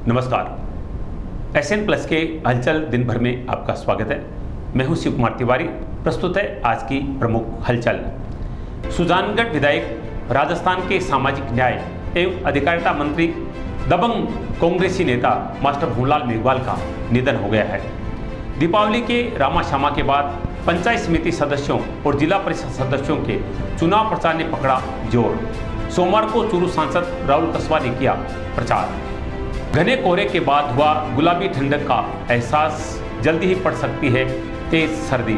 नमस्कार। SN plus के हलचल दिन भर में आपका स्वागत है। मैं हूं शिव कुमार तिवारी। प्रस्तुत है आज की प्रमुख हलचल। सुजानगढ़ विधायक, राजस्थान के सामाजिक न्याय एवं अधिकारिता मंत्री, दबंग कांग्रेसी नेता मास्टर भंवरलाल मेघवाल का निधन हो गया है। दीपावली के रामा शामा के बाद पंचायत समिति सदस्यों और जिला परिषद सदस्यों के चुनाव प्रचार ने पकड़ा जोर। सोमवार को चूरू सांसद राहुल कस्वां ने किया प्रचार। घने कोहरे के बाद हुआ गुलाबी ठंडक का एहसास, जल्दी ही पड़ सकती है तेज सर्दी।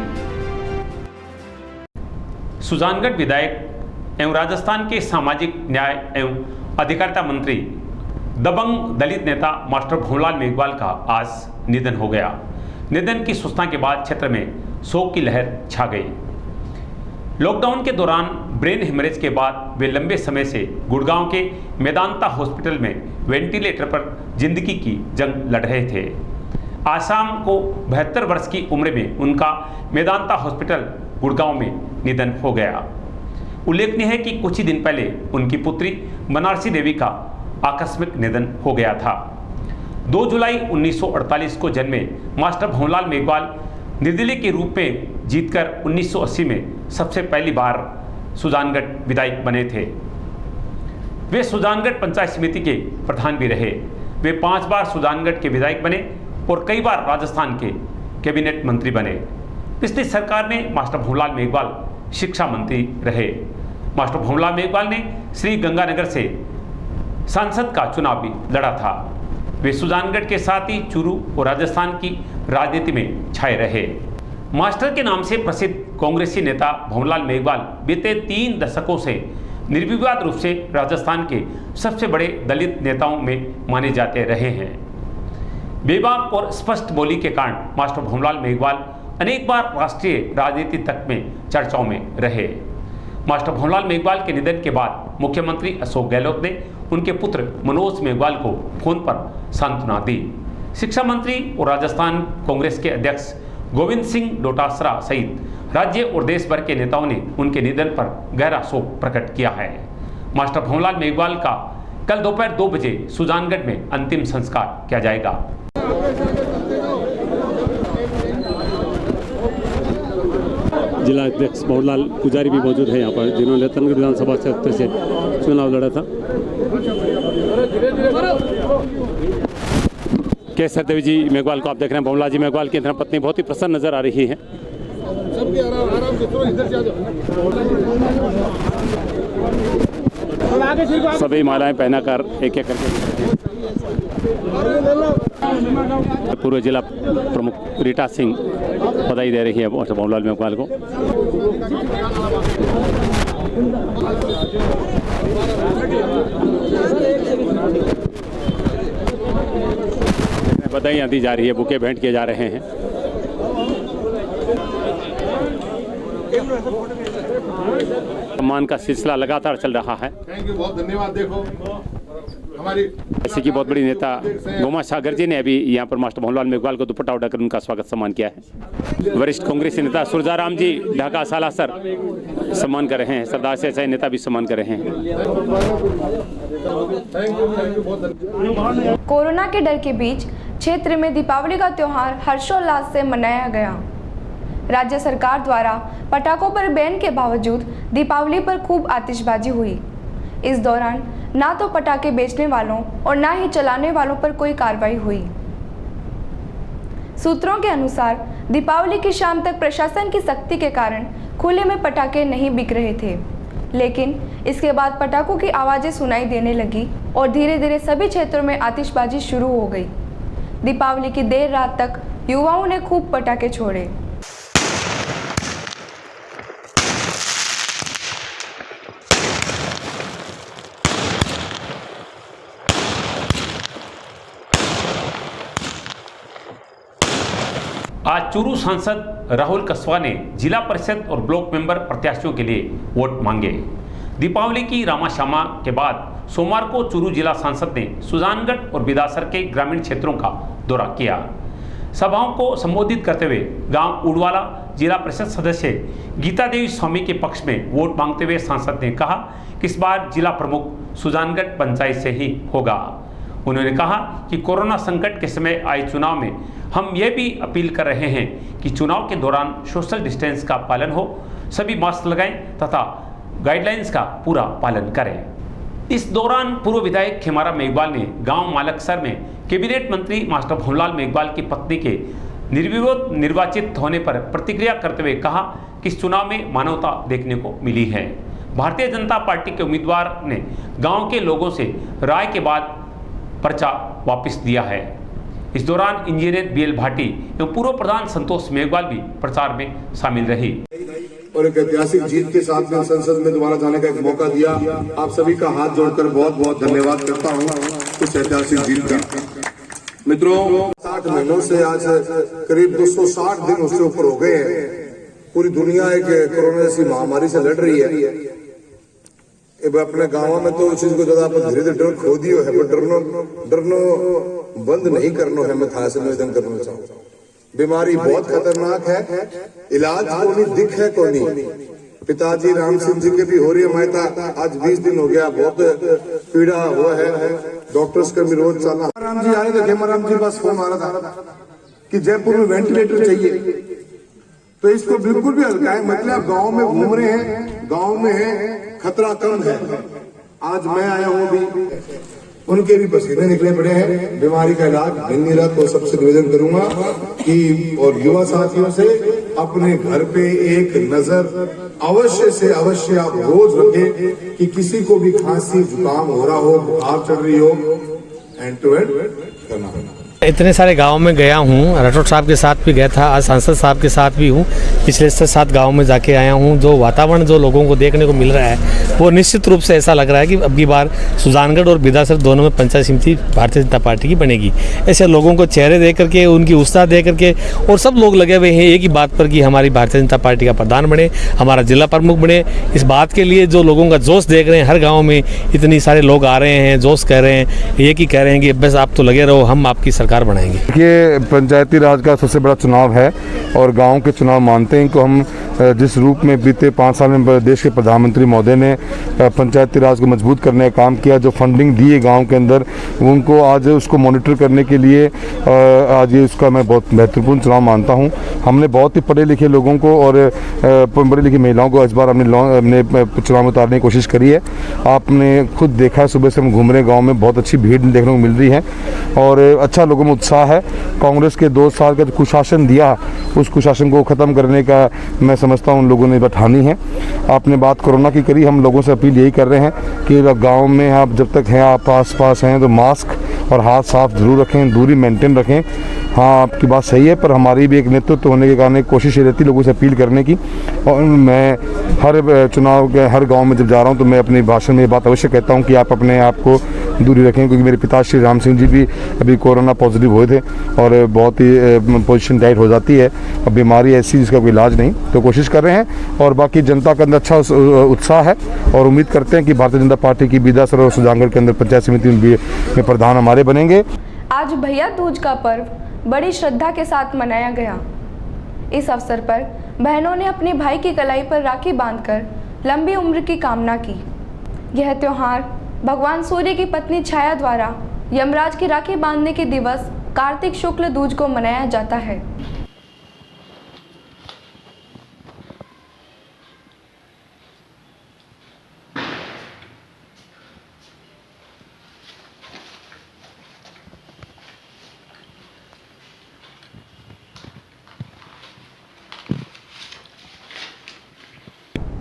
सुजानगढ़ विधायक एवं राजस्थान के सामाजिक न्याय एवं अधिकारिता मंत्री, दबंग दलित नेता मास्टर भंवरलाल मेघवाल का आज निधन हो गया। निधन की सूचना के बाद क्षेत्र में शोक की लहर छा गई। लॉकडाउन के दौरान ब्रेन हेमरेज के बाद वे लंबे समय से गुड़गांव के मेदांता हॉस्पिटल में वेंटिलेटर पर जिंदगी की जंग लड़ रहे थे। आसाम को 72 वर्ष की उम्र में उनका मेदांता हॉस्पिटल गुड़गांव में निधन हो गया। उल्लेखनीय है कि कुछ ही दिन पहले उनकी पुत्री बनारसी देवी का आकस्मिक निधन हो गया था। 2 जुलाई 1948 को जन्मे मास्टर भंवरलाल मेघवाल निर्दलीय के रूप में जीतकर 1980 में सबसे पहली बार सुजानगढ़ विधायक बने थे। वे सुजानगढ़ पंचायत समिति के प्रधान भी रहे। वे 5 बार सुजानगढ़ के विधायक बने और कई बार राजस्थान के कैबिनेट मंत्री बने। पिछली सरकार में मास्टर भंवरलाल मेघवाल शिक्षा मंत्री रहे। मास्टर भंवरलाल मेघवाल ने श्री गंगानगर से सांसद का चुनाव भी लड़ा था। वे सुजानगढ़ के साथ ही चूरू और राजस्थान की राजनीति में छाए रहे। मास्टर के नाम से प्रसिद्ध कांग्रेसी नेता भंवरलाल मेघवाल बीते 3 दशकों से निर्विवाद रूप से राजस्थान के सबसे बड़े दलित नेताओं में माने जाते रहे हैं। बेबाक और स्पष्ट बोली के कारण मास्टर भंवरलाल मेघवाल अनेक बार राष्ट्रीय राजनीति तक में चर्चाओं में रहे। मास्टर भंवरलाल मेघवाल के निधन के बाद मुख्यमंत्री अशोक गहलोत ने उनके पुत्र मनोज मेघवाल को फोन पर सांत्वना दी। शिक्षा मंत्री और राजस्थान कांग्रेस के अध्यक्ष गोविंद सिंह डोटासरा सहित राज्य और देश भर के नेताओं ने उनके निधन पर गहरा शोक प्रकट किया है। मास्टर भंवरलाल मेघवाल का कल दोपहर 2 बजे सुजानगढ़ में अंतिम संस्कार किया जाएगा। जिला अध्यक्ष भंवरलाल पुजारी भी मौजूद है यहाँ पर, जिन्होंने रतनगढ़ विधानसभा क्षेत्र से चुनाव लड़ा था। केसर देवी जी मेघवाल को आप देख रहे हैं। भंवरलाल जी मेघवाल की धर्मपत्नी बहुत ही प्रसन्न नजर आ रही है। सभी मालाएं पहनाकर एक एक करके पूर्व जिला प्रमुख रीटा सिंह बधाई दे रही है भंवरलाल मेघवाल को। बधाइयाँ दी जा रही है, बुके भेंट किए जा रहे हैं। सम्मान का सिलसिला लगातार चल रहा है। थैंक यू, बहुत धन्यवाद। देखो हमारी ऐसे की बहुत बड़ी नेता गोमा सागर जी ने अभी यहाँ पर मास्टर भंवरलाल मेघवाल को दुपट्टा उठाकर उनका स्वागत सम्मान किया है। वरिष्ठ कांग्रेसी नेता सुरजाराम जी ढाका सालासर सम्मान कर रहे हैं। सरदार से ऐसे नेता भी सम्मान कर रहे हैं। कोरोना के डर के बीच क्षेत्र में दीपावली का त्योहार हर्षोल्लास से मनाया गया। राज्य सरकार द्वारा पटाखों पर बैन के बावजूद दीपावली पर खूब आतिशबाजी हुई। इस दौरान ना तो पटाखे बेचने वालों और ना ही चलाने वालों पर कोई कार्रवाई हुई। सूत्रों के अनुसार दीपावली की शाम तक प्रशासन की सख्ती के कारण खुले में पटाखे नहीं बिक रहे थे, लेकिन इसके बाद पटाखों की आवाज़ें सुनाई देने लगी और धीरे धीरे सभी क्षेत्रों में आतिशबाजी शुरू हो गई। दीपावली की देर रात तक युवाओं ने खूब पटाखे छोड़े। आज चूरू सांसद राहुल कस्वां ने जिला परिषद और ब्लॉक मेंबर प्रत्याशियों के लिए वोट मांगे। दीपावली की रामा शामा के बाद सोमवार को चूरू जिला सांसद ने सुजानगढ़ और बिदासर के ग्रामीण क्षेत्रों का दौरा किया। सभाओं को संबोधित करते हुए गांव उड़वाला जिला परिषद सदस्य गीता देवी स्वामी के पक्ष में वोट मांगते हुए सांसद ने कहा कि इस बार जिला प्रमुख सुजानगढ़ पंचायत से ही होगा। उन्होंने कहा कि कोरोना संकट के समय आए चुनाव में हम ये भी अपील कर रहे हैं कि चुनाव के दौरान सोशल डिस्टेंस का पालन हो, सभी मास्क लगाएं तथा गाइडलाइंस का पूरा पालन करें। इस दौरान पूर्व विधायक खेमाराम मेघवाल ने गांव मालकसर में कैबिनेट मंत्री मास्टर भंवरलाल मेघवाल की पत्नी के निर्विरोध निर्वाचित होने पर प्रतिक्रिया करते हुए कहा कि इस चुनाव में मानवता देखने को मिली है। भारतीय जनता पार्टी के उम्मीदवार ने गांव के लोगों से राय के बाद पर्चा वापस दिया है। इस दौरान इंजीनियर बीएल भाटी एवं पूर्व प्रधान संतोष मेघवाल भी प्रचार में शामिल रही और एक ऐतिहासिक जीत के साथ में संसद में दोबारा जाने का एक मौका दिया। आप सभी का हाथ जोड़कर बहुत बहुत धन्यवाद करता हूँ इस ऐतिहासिक जीत का। मित्रों, 60 महीनों से आज करीब 260 दिन उससे ऊपर हो गए हैं। पूरी दुनिया एक कोरोना जैसी महामारी से लड़ रही है। अपने गाँव में तो इस चीज को ज्यादा धीरे धीरे डर खो दियो है, पर डरनो बंद नहीं करना है। मैं था से निवेदन करना चाहूँ, बीमारी बहुत खतरनाक है, इलाज को नहीं, दिख है को नहीं। पिताजी राम सिंह जी के भी हो रही है मायता, आज 20 दिन हो गया, बहुत पीड़ा हुआ है, डॉक्टर्स का विरोध चला। राम जी आए तो खेमाराम जी बस फोन आ रहा था कि जयपुर में वेंटिलेटर चाहिए, तो इसको बिल्कुल भी हल्का है। मतलब गाँव में घूम रहे हैं, गाँव में है, खतरा कम है। आज मैं आया हूँ भी, उनके भी पसीने निकले पड़े हैं, बीमारी का इलाज मिल नहीं रहा। तो सबसे निवेदन करूंगा कि और युवा साथियों से अपने घर पे एक नजर अवश्य से अवश्य आप रोज रखें कि किसी को भी खांसी जुकाम हो रहा हो, बुखार चढ़ रही हो, एंड टू एंड करना। इतने सारे गांव में गया हूं, राठौड़ साहब के साथ भी गया था, आज सांसद साहब के साथ भी हूं। पिछले 7 गांव में जाके आया हूं। जो वातावरण जो लोगों को देखने को मिल रहा है वो निश्चित रूप से ऐसा लग रहा है कि अब की बार सुजानगढ़ और बिदासर दोनों में पंचायत समिति भारतीय जनता पार्टी की बनेगी। ऐसे लोगों को चेहरे देख करके, उनकी उत्साह देख करके, और सब लोग लगे हुए हैं एक ही बात पर कि हमारी भारतीय जनता पार्टी का प्रधान बने, हमारा जिला प्रमुख बने। इस बात के लिए जो लोगों का जोश देख रहे हैं, हर गाँव में इतनी सारे लोग आ रहे हैं, जोश कह रहे हैं, एक ही कह रहे हैं कि बस आप तो लगे रहो, हम आपकी सरकार बनाएंगे। ये पंचायती राज का सबसे बड़ा चुनाव है और गांव के चुनाव मानते हैं कि हम जिस रूप में बीते 5 साल में देश के प्रधानमंत्री महोदय ने पंचायती राज को मजबूत करने का काम किया, जो फंडिंग दी है गाँव के अंदर, उनको आज उसको मॉनिटर करने के लिए आज ये उसका मैं बहुत महत्वपूर्ण चुनाव मानता हूँ। हमने बहुत ही पढ़े लिखे लोगों को और पढ़ी लिखी महिलाओं को इस बार हमने चुनाव में उतारने की कोशिश करी है। आपने खुद देखा है, सुबह से हम घूम रहे गाँव में, बहुत अच्छी भीड़ देखने को मिल रही है और अच्छा लोगों में उत्साह है। कांग्रेस के 2 साल का कुशासन दिया, उस कुशासन को ख़त्म करने का मैं समझता हूँ उन लोगों ने बैठानी है। आपने बात कोरोना की करी, हम लोगों से अपील यही कर रहे हैं कि गांव में आप जब तक हैं, आप आस-पास हैं, तो मास्क और हाथ साफ जरूर रखें, दूरी मेंटेन रखें। हाँ, आपकी बात सही है, पर हमारी भी एक नेतृत्व होने के कारण कोशिश ये रहती है लोगों से अपील करने की। और मैं हर चुनाव के हर गांव में जब जा रहा हूं तो मैं अपने भाषण में ये बात अवश्य कहता हूं कि आप अपने आप को दूरी रखें, क्योंकि मेरे पिता श्री राम सिंह जी भी अभी कोरोना पॉजिटिव हुए थे और बहुत ही पोजीशन टाइट हो जाती है। अब बीमारी ऐसी जिसका कोई इलाज नहीं, तो कोशिश कर रहे हैं और बाकी जनता के अंदर अच्छा उत्साह है और उम्मीद करते हैं कि भारतीय जनता पार्टी की बिदासर और सुजानगढ़ के अंदर पंचायत समिति में प्रधान हमारे बनेंगे। आज भैया दूज का पर्व बड़ी श्रद्धा के साथ मनाया गया। इस अवसर पर बहनों ने अपने भाई की कलाई पर राखी बांधकर लंबी उम्र की कामना की। यह त्योहार भगवान सूर्य की पत्नी छाया द्वारा यमराज की राखी बांधने के दिवस कार्तिक शुक्ल दूज को मनाया जाता है।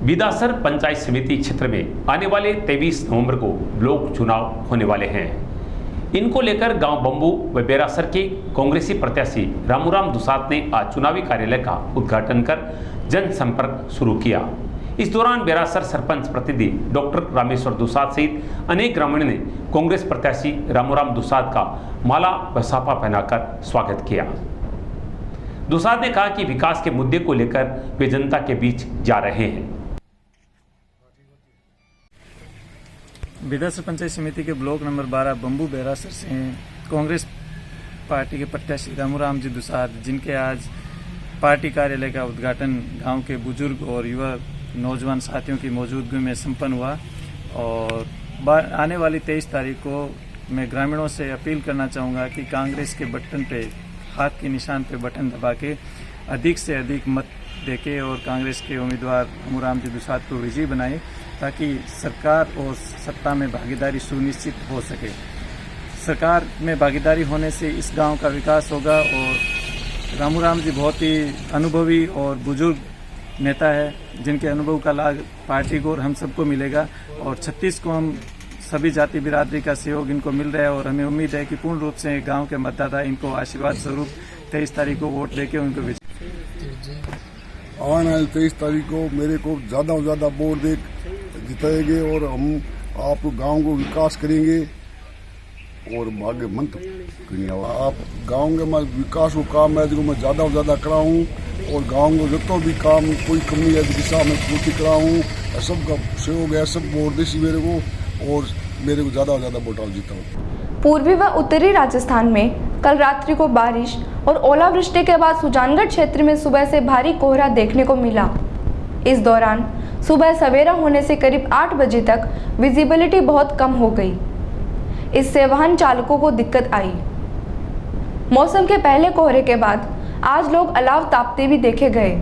बिदासर पंचायत समिति क्षेत्र में आने वाले 23 नवंबर को ब्लॉक चुनाव होने वाले हैं। इनको लेकर गांव बम्बू व बेरासर के कांग्रेसी प्रत्याशी रामूराम दुसात ने आज चुनावी कार्यालय का उद्घाटन कर जनसंपर्क शुरू किया। इस दौरान बेरासर सरपंच प्रतिनिधि डॉक्टर रामेश्वर दुसात सहित अनेक ग्रामीणों ने कांग्रेस प्रत्याशी रामूराम दुसात का माला व साफा पहनाकर स्वागत किया। दुसात ने कहा कि विकास के मुद्दे को लेकर वे जनता के बीच जा रहे हैं। बिदासर पंचायत समिति के ब्लॉक नंबर 12 बम्बू बेरासर से कांग्रेस पार्टी के प्रत्याशी रामूराम जी दुसात, जिनके आज पार्टी कार्यालय का उद्घाटन गांव के बुजुर्ग और युवा नौजवान साथियों की मौजूदगी में संपन्न हुआ और आने वाली 23 तारीख को मैं ग्रामीणों से अपील करना चाहूँगा कि कांग्रेस के बटन पे, हाथ के निशान पे बटन दबा के अधिक से अधिक मत देके और कांग्रेस के उम्मीदवार अमूराम जी दुसाद को विजयी बनाए, ताकि सरकार और सत्ता में भागीदारी सुनिश्चित हो सके। सरकार में भागीदारी होने से इस गांव का विकास होगा और रामूराम जी बहुत ही अनुभवी और बुजुर्ग नेता है, जिनके अनुभव का लाभ पार्टी को और हम सबको मिलेगा। और 36 को हम सभी जाति बिरादरी का सहयोग इनको मिल रहा है और हमें उम्मीद है कि पूर्ण रूप से गांव के मतदाता इनको आशीर्वाद स्वरूप 23 तारीख को वोट देके उनको विजय। आने वाली 23 तारीख को मेरे को ज़्यादा से ज़्यादा वोट दे जिताएंगे और हम आप गांव को विकास करेंगे और आगे मंत्र करेंगे। आप गांव के मैं विकास को काम है जो मैं ज़्यादा से ज़्यादा कराऊँ और गांव को जो भी काम कोई कमी है दिशा में पूर्ति कराऊँ, सबका सहयोग है, सब वोट देसी मेरे को और मेरे को ज़्यादा से ज़्यादा वोट जीता। पूर्वी व उत्तरी राजस्थान में कल रात्रि को बारिश और ओलावृष्टि के बाद सुजानगढ़ क्षेत्र में सुबह से भारी कोहरा देखने को मिला। इस दौरान सुबह सवेरा होने से करीब 8 बजे तक विजिबिलिटी बहुत कम हो गई। इससे वाहन चालकों को दिक्कत आई। मौसम के पहले कोहरे के बाद आज लोग अलाव तापते भी देखे गए।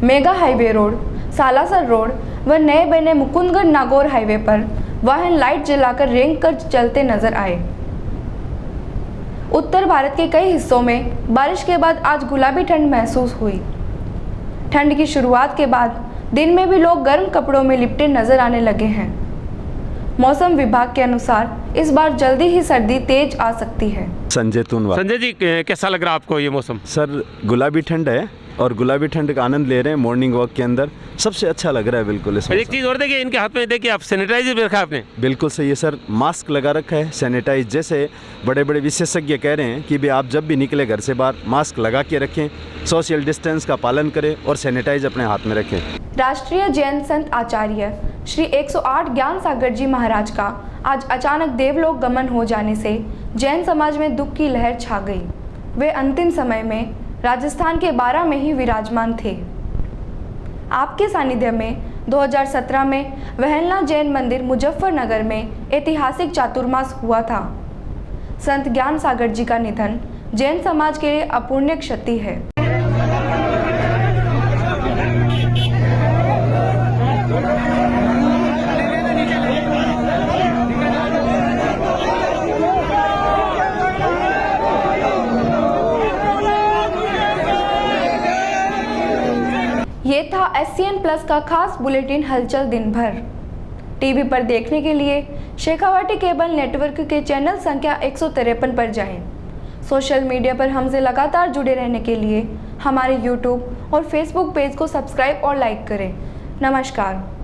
Mega highway road, Salasar road व नए बने मुकुंदगढ़ नागौर हाईवे पर वाहन लाइट जलाकर रेंग कर चलते नजर आए। उत्तर भारत के कई हिस्सों में बारिश के बाद आज गुलाबी ठंड महसूस हुई। ठंड की शुरुआत के बाद दिन में भी लोग गर्म कपड़ों में लिपटे नजर आने लगे हैं। मौसम विभाग के अनुसार इस बार जल्दी ही सर्दी तेज आ सकती है। संजय तुनवा। संजय जी, कैसा लग रहा है आपको ये मौसम? सर, गुलाबी ठंड है और गुलाबी ठंड का आनंद ले रहे हैं। मॉर्निंग वॉक के अंदर सबसे अच्छा लग रहा है बिल्कुल। इस एक चीज़ और देखिए, इनके हाथ में देखिए आप सैनिटाइजर भी रखा आपने। बिल्कुल सही है सर, मास्क लगा रखा है सैनिटाइज। जैसे बड़े बड़े विशेषज्ञ कह रहे हैं कि भी आप जब भी निकले घर से बाहर मास्क लगा के रखें, सोशल डिस्टेंस का पालन करें और सैनिटाइज अपने हाथ में रखें। राष्ट्रीय जैन संत आचार्य श्री 108 ज्ञान सागर जी महाराज का आज अचानक देवलोक गमन हो जाने से जैन समाज में दुख की लहर छा गई। वे अंतिम समय में राजस्थान के 12 में ही विराजमान थे। आपके सानिध्य में 2017 में वहलना जैन मंदिर मुजफ्फरनगर में ऐतिहासिक चातुर्मास हुआ था। संत ज्ञान सागर जी का निधन जैन समाज के लिए अपूर्णीय क्षति है। ये था SCN प्लस का खास बुलेटिन हलचल दिन भर। टीवी पर देखने के लिए शेखावाटी केबल नेटवर्क के चैनल संख्या 153 पर जाएं। सोशल मीडिया पर हमसे लगातार जुड़े रहने के लिए हमारे YouTube और Facebook पेज को सब्सक्राइब और लाइक करें। नमस्कार।